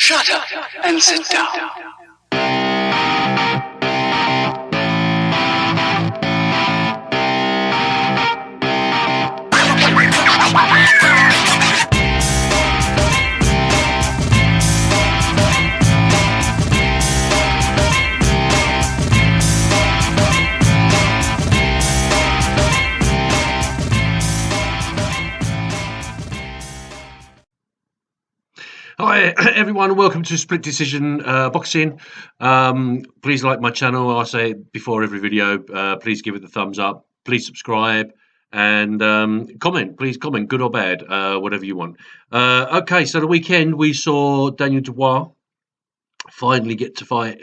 Shut up and sit down. Hi everyone, welcome to Split Decision Boxing. Please like my channel. I say it before every video. Please give it the thumbs up. Please subscribe and comment. Please comment, good or bad, whatever you want. Okay, so the weekend we saw Daniel Dubois finally get to fight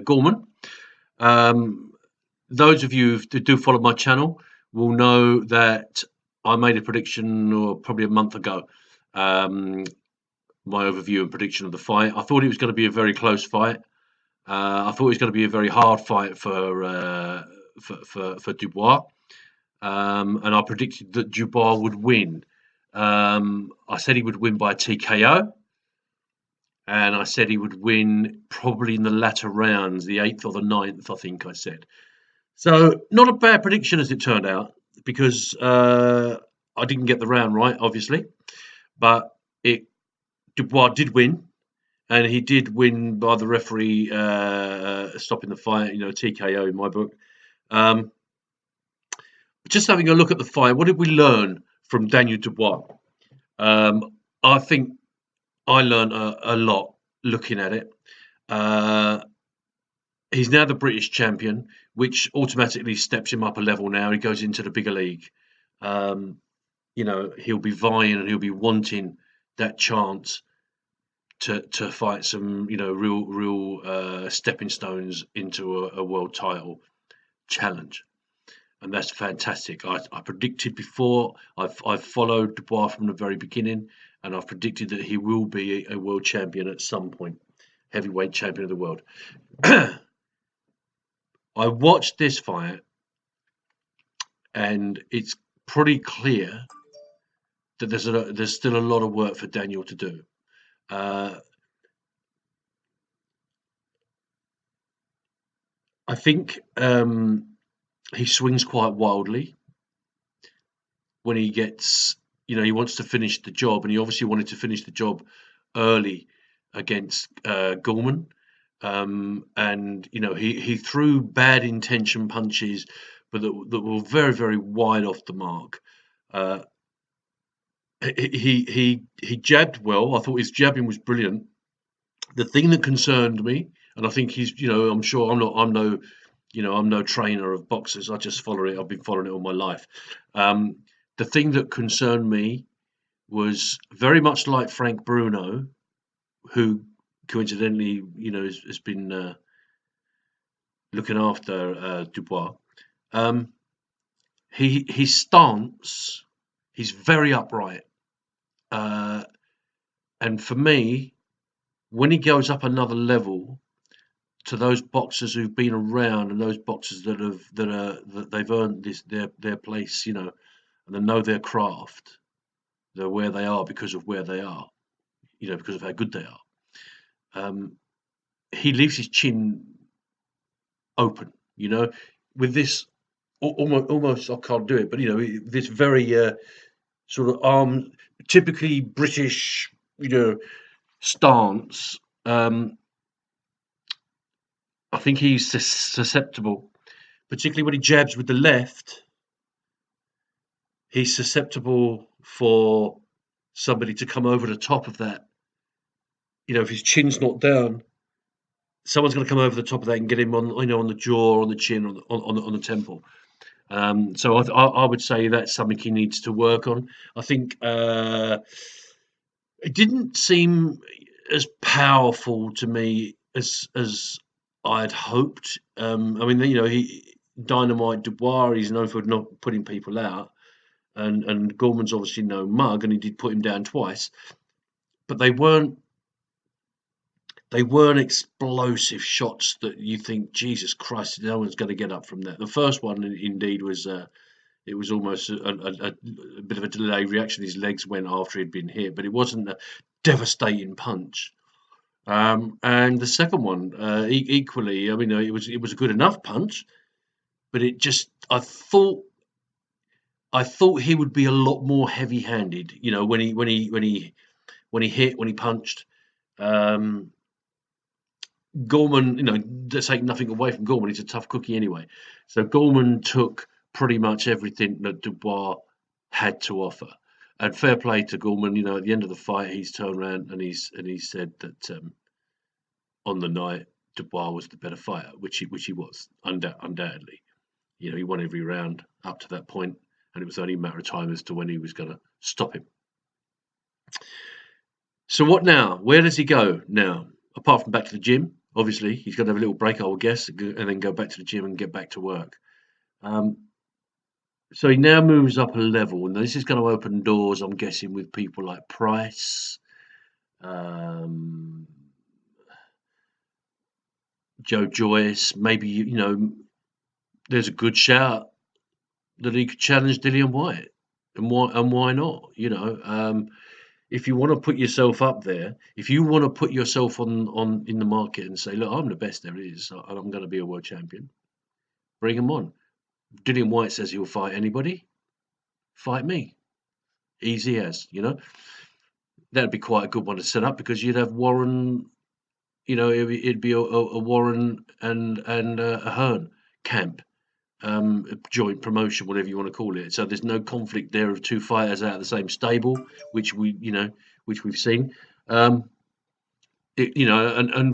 Gorman. Those of you who do follow my channel will know that I made a prediction probably a month ago. My overview and prediction of the fight. I thought it was going to be a very close fight. I thought it was going to be a very hard fight for Dubois, and I predicted that Dubois would win. I said he would win by TKO, and I said he would win probably in the latter rounds, the 8th or the 9th, I think I said. So not a bad prediction as it turned out, because I didn't get the round right, obviously, but Dubois did win, and he did win by the referee stopping the fight, TKO in my book. Just having a look at the fight, what did we learn from Daniel Dubois? I think I learned a lot looking at it. He's now the British champion, which automatically steps him up a level now. He goes into the bigger league. He'll be vying and he'll be wanting that chance to fight some real stepping stones into a world title challenge, and that's fantastic. I predicted before. I've followed Dubois from the very beginning, and I've predicted that he will be a world champion at some point, heavyweight champion of the world. I watched this fight, and it's pretty clear that there's still a lot of work for Daniel to do. I think he swings quite wildly when he gets, he wants to finish the job, and he obviously wanted to finish the job early against Gorman. And he threw bad intention punches, but that were very, very wide off the mark. He jabbed well. I thought his jabbing was brilliant. The thing that concerned me, and I think he's, I'm sure I'm no trainer of boxers. I just follow it. I've been following it all my life. The thing that concerned me was very much like Frank Bruno, who coincidentally, has been looking after Dubois. His stance, he's very upright, and for me, when he goes up another level to those boxers who've been around and those boxers that they've earned their place, and they know their craft, they're where they are because of where they are, because of how good they are. He leaves his chin open, with this almost I can't do it, but this very sort of typically British, stance. I think he's susceptible, particularly when he jabs with the left. He's susceptible for somebody to come over the top of that. If his chin's not down, someone's going to come over the top of that and get him on the jaw, on the chin, on the temple. So I would say that's something he needs to work on. I think it didn't seem as powerful to me as I'd hoped. Dynamite Dubois, he's known for not putting people out, and Gorman's obviously no mug, and he did put him down twice, but they weren't explosive shots that you think, Jesus Christ, no one's going to get up from that. The first one, indeed, was it was almost a bit of a delayed reaction. His legs went after he'd been hit, but it wasn't a devastating punch. And the second one, equally, I mean, it was a good enough punch, but it just I thought he would be a lot more heavy-handed. When he punched. Um, Gorman, to take nothing away from Gorman, he's a tough cookie anyway. So Gorman took pretty much everything that Dubois had to offer. And fair play to Gorman, at the end of the fight, he's turned around and he said that on the night Dubois was the better fighter, which he was undoubtedly. He won every round up to that point, and it was only a matter of time as to when he was going to stop him. So what now? Where does he go now? Apart from back to the gym, obviously he's going to have a little break, I would guess, and then go back to the gym and get back to work. Um, so he now moves up a level, and this is going to open doors, I'm guessing, with people like Price, um, Joyce. Maybe there's a good shout that he could challenge Dillian Whyte, and why not? If you want to put yourself up there, if you want to put yourself on in the market and say, look, I'm the best there is, and I'm going to be a world champion, bring him on. Dillian Whyte says he'll fight anybody. Fight me, easy as. That'd be quite a good one to set up, because you'd have Warren. It'd be a Warren and a Hearn camp, a joint promotion, whatever you want to call it. So there's no conflict there of two fighters out of the same stable, which we've seen. And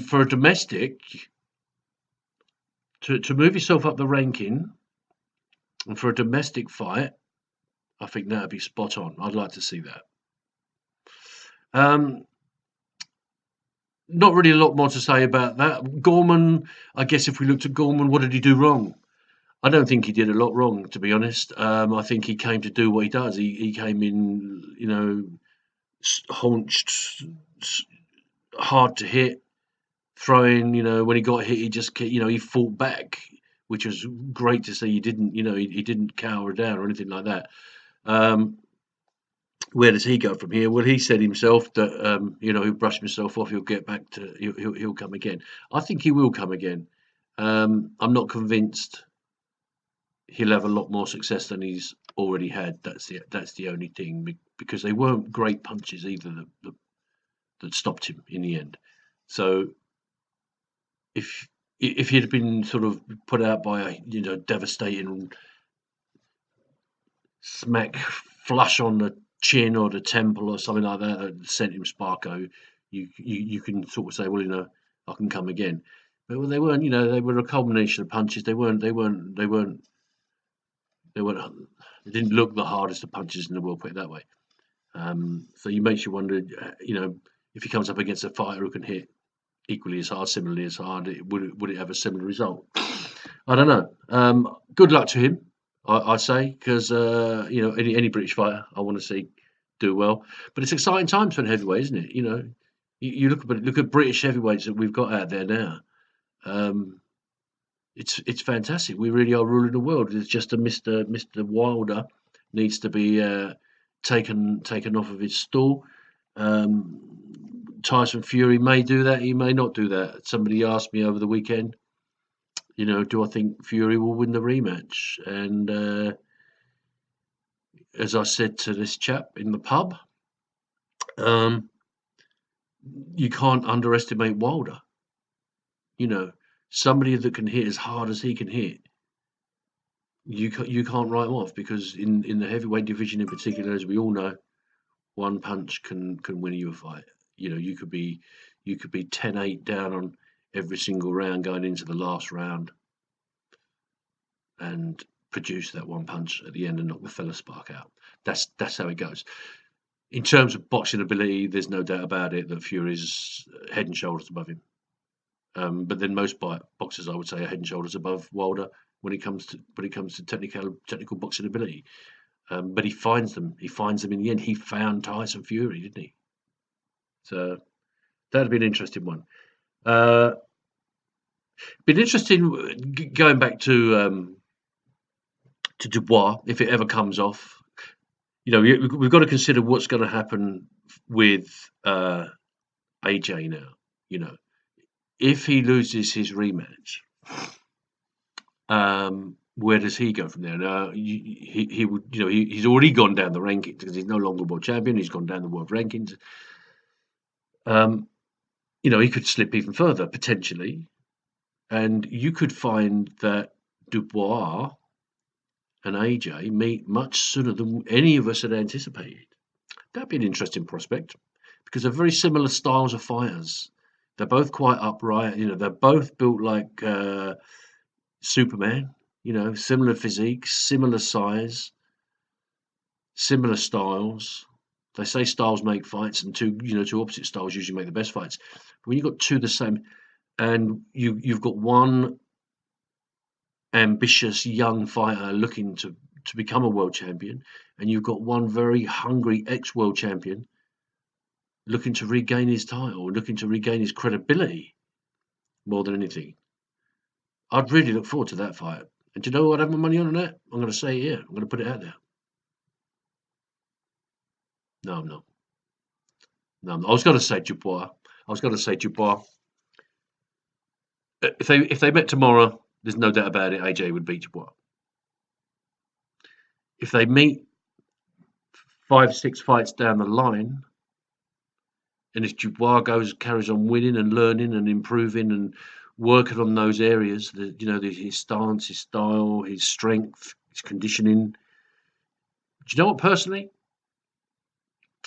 for a domestic, to move yourself up the ranking, and for a domestic fight, I think that'd be spot on. I'd like to see that. Not really a lot more to say about that. Gorman, I guess if we looked at Gorman, what did he do wrong? I don't think he did a lot wrong, to be honest. I think he came to do what he does. He came in, haunched, hard to hit, throwing. When he got hit, he fought back, which was great to see. He didn't cower down or anything like that. Where does he go from here? Well, he said himself that he'll brush himself off. He'll get back to. He'll come again. I think he will come again. I'm not convinced he'll have a lot more success than he's already had. That's the only thing, because they weren't great punches either that stopped him in the end. So if he'd have been sort of put out by a devastating smack flush on the chin or the temple or something like that sent him sparko, you can sort of say, well, I can come again. But they weren't. They were a culmination of punches. They didn't look the hardest of punches in the world, put it that way. So you makes you wonder, if he comes up against a fighter who can hit equally as hard, similarly as hard, would it have a similar result? I don't know. Good luck to him, I say, because any British fighter I want to see do well. But it's exciting times for heavyweight, isn't it? You look at British heavyweights that we've got out there now. It's fantastic. We really are ruling the world. It's just a Mr. Wilder needs to be taken off of his stool. Tyson Fury may do that. He may not do that. Somebody asked me over the weekend, do I think Fury will win the rematch? And as I said to this chap in the pub, you can't underestimate Wilder. Somebody that can hit as hard as he can hit, you can't write him off, because in the heavyweight division in particular, as we all know, one punch can win you a fight. You could be 10-8 down on every single round going into the last round, and produce that one punch at the end and knock the fella spark out. That's how it goes. In terms of boxing ability, there's no doubt about it that Fury's head and shoulders above him. But then most boxers, I would say, are head and shoulders above Wilder when it comes to technical boxing ability. But he finds them. He finds them in the end. He found Tyson Fury, didn't he? So that'd be an interesting one. Been interesting going back to Dubois, if it ever comes off. We've got to consider what's going to happen with AJ now. You know, if he loses his rematch, where does he go from there? Now, he would, he's already gone down the rankings because he's no longer world champion. He's gone down the world rankings. He could slip even further potentially, and you could find that Dubois and AJ meet much sooner than any of us had anticipated. That'd be an interesting prospect because they're very similar styles of fighters. They're both quite upright. They're both built like Superman. Similar physiques, similar size, similar styles. They say styles make fights, and two opposite styles usually make the best fights. But when you've got two the same, and you've got one ambitious young fighter looking to become a world champion, and you've got one very hungry ex-world champion looking to regain his title, looking to regain his credibility more than anything. I'd really look forward to that fight. And do you know what? I'd have my money on that. I'm going to say it here. I'm going to put it out there. No, I'm not. No, I was going to say Dubois. If they met tomorrow, there's no doubt about it. AJ would beat Dubois. If they meet 5-6 fights down the line, and if Dubois carries on winning and learning and improving and working on those areas, his stance, his style, his strength, his conditioning. Do you know what? Personally,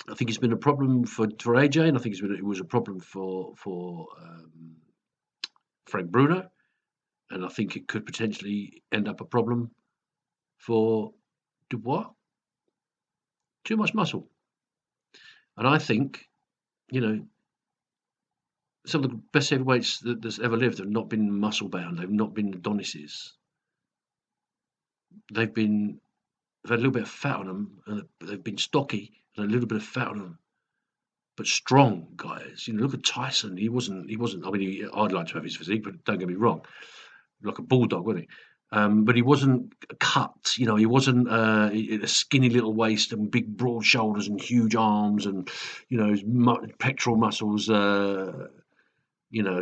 I think it's been a problem for AJ, and I think it was a problem for Frank Bruno, and I think it could potentially end up a problem for Dubois. Too much muscle, and I think some of the best heavyweights that's ever lived have not been muscle bound. They've not been Adonises. They've had a little bit of fat on them, and they've been stocky and a little bit of fat on them, but strong guys. Look at Tyson. He wasn't. I mean, I'd like to have his physique, but don't get me wrong, like a bulldog, wasn't he? But he wasn't cut. He wasn't a skinny little waist and big broad shoulders and huge arms and his pectoral muscles.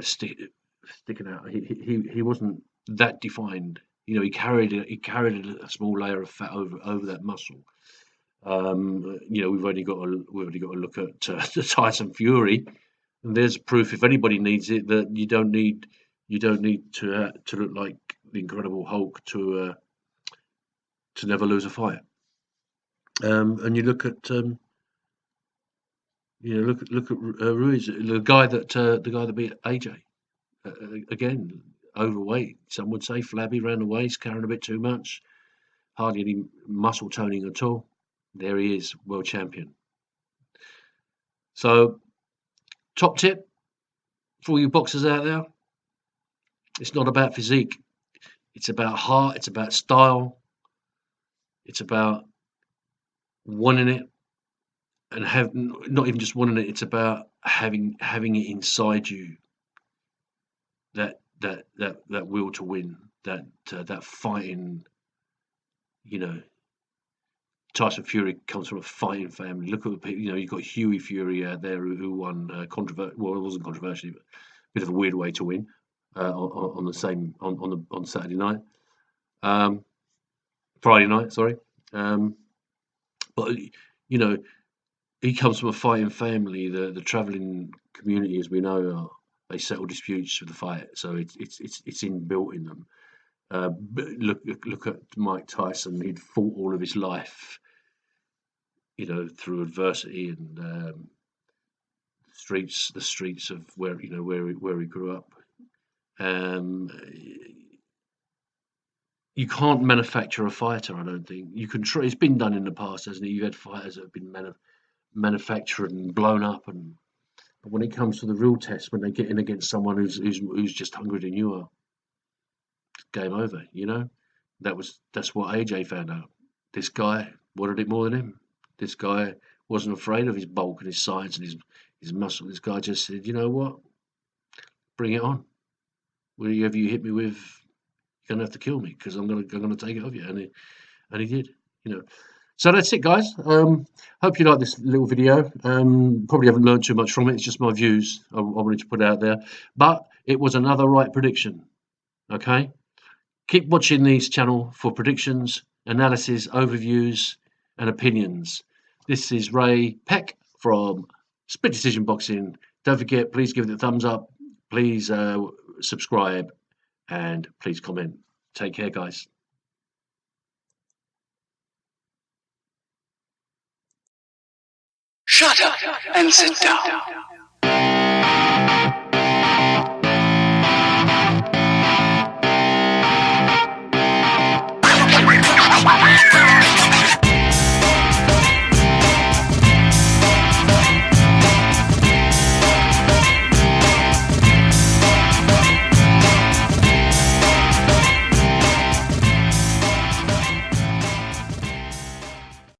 Sticking out. He wasn't that defined. He carried a small layer of fat over that muscle. We've only got to look at the Tyson Fury, and there's proof, if anybody needs it, that you don't need to look like the Incredible Hulk to never lose a fight. And you look at Ruiz, the guy that beat AJ. Again, overweight. Some would say flabby around the waist, carrying a bit too much, hardly any muscle toning at all. There he is, world champion. So, top tip for all you boxers out there: it's not about physique. It's about heart. It's about style. It's about wanting it, and not even just wanting it. It's about having it inside you. That will to win. That fighting. Tyson Fury comes from a fighting family. Look at the people. You've got Hughie Fury out there who won well, it wasn't controversially, but a bit of a weird way to win on Saturday night, Friday night. Sorry, but he comes from a fighting family. The travelling community, as we know, they settle disputes with the fight, so it's inbuilt in them. Look at Mike Tyson. He'd fought all of his life, through adversity and the streets of where he grew up. You can't manufacture a fighter. I don't think you can try. It's been done in the past, hasn't it? You've had fighters that have been manufactured and blown up, but when it comes to the real test, when they get in against someone who's just hungrier than you are, game over. That's what AJ found out. This guy wanted it more than him. This guy wasn't afraid of his bulk and his size and his muscle. This guy just said, "You know what? Bring it on. Whatever you hit me with, you're gonna have to kill me because I'm gonna take it off you." And he did. So that's it, guys. Hope you like this little video. Probably haven't learned too much from it. It's just my views I wanted to put out there. But it was another right prediction. Okay. Keep watching this channel for predictions, analysis, overviews, and opinions. This is Ray Peck from Split Decision Boxing. Don't forget, please give it a thumbs up. Please subscribe and please comment. Take care, guys. Shut up and sit down.